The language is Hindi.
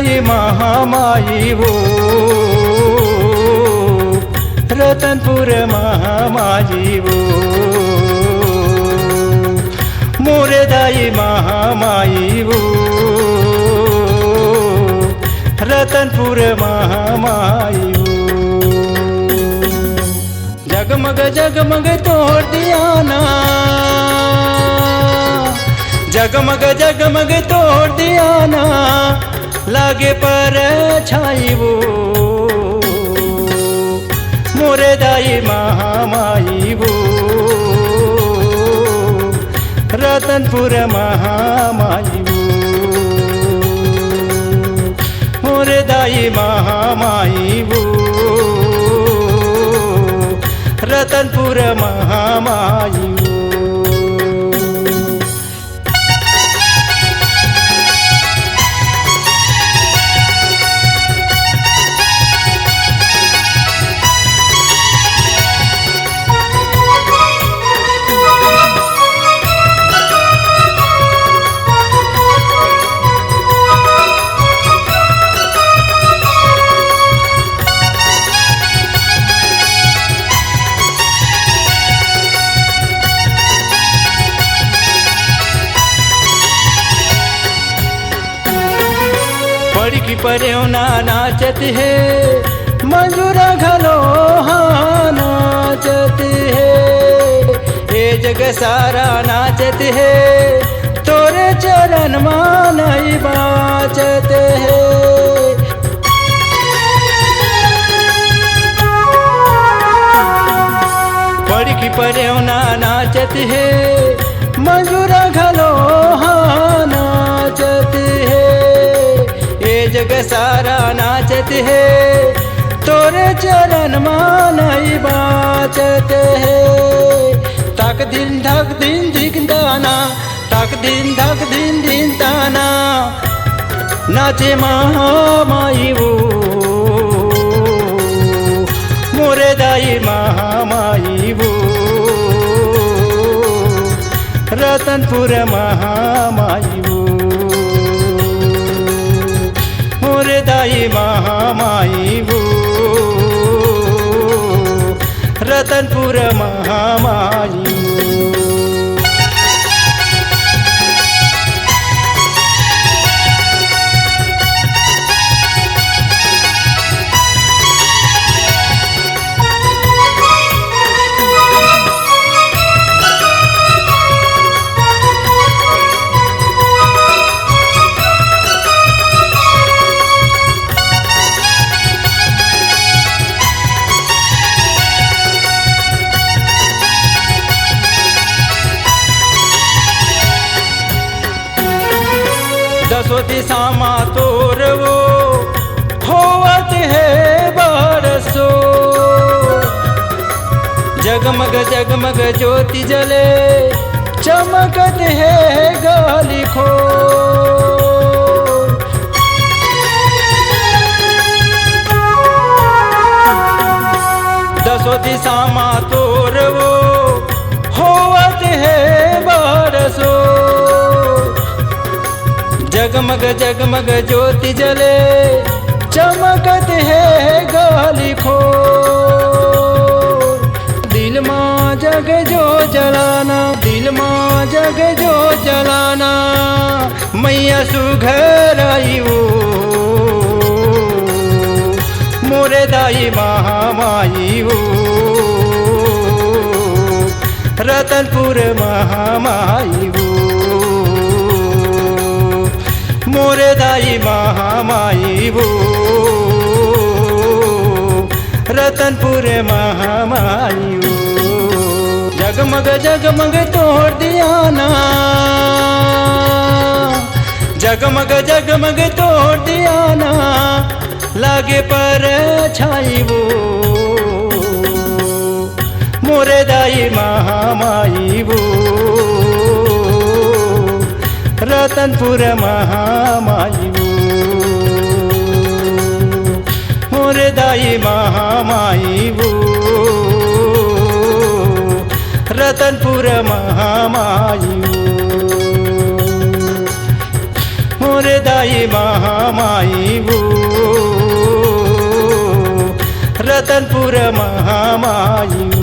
दाई महामाई वो रतनपुर महामाई वो मोरे दाई महामाई वो रतनपुर महामाई वो। जगमग जगमग तोड़ दिया ना, जगमग जगमग तोड़ दिया ना, लागे पर छाई वो मोरे दाई महामाई वो रतनपुर महामाई वो मोरे दाई महामाई वो रतनपुर महामाई वो। की पर्योना नाचत है मंजूरा घलो हाँ नाचत है, ये जग सारा नाचत है तोरे चरण मानई बाचत है। पढ़ की पर्योना नाचत है मंजूरा घलो हाँ नाचत है, जग सारा नाचत है तोरे चरण मानई बाचत है। तक दिन धक दिन दिख दाना, तक दिन धक दिन दिन दाना, नाचे महामाई वो मोरे दाई महामाई वो रतनपुर महामाई वो मोरे दाई महामाई वो रतनपुर महामाई वो। दसों दिशा मा तोर वो होवत है बरसो, जगमग जगमग ज्योति जले चमकत है गाली खो। दसों दिशा मा तोर वो होवत है बरसो, जगमग जगमग ज्योति जले चमकत है गाली खो। दिल माँ जग जो जलाना, दिल माँ जग जो जलाना, मैया सुघर आई वो मोरे दाई महामाई वो रतनपुर महामाई वो मोरे दाई महामाई वो रतनपुर महामाई वो। जगमग जगमग तोड़ दिया ना, जगमग जगमग तोड़ दिया ना, लागे पर छाई वो मोरे दाई महामाई वो रतनपुर महामाई वो मोरे दाई महामाई वो रतनपुर महामाई वो मोर दाई महामाई वो रतनपुर महामाई।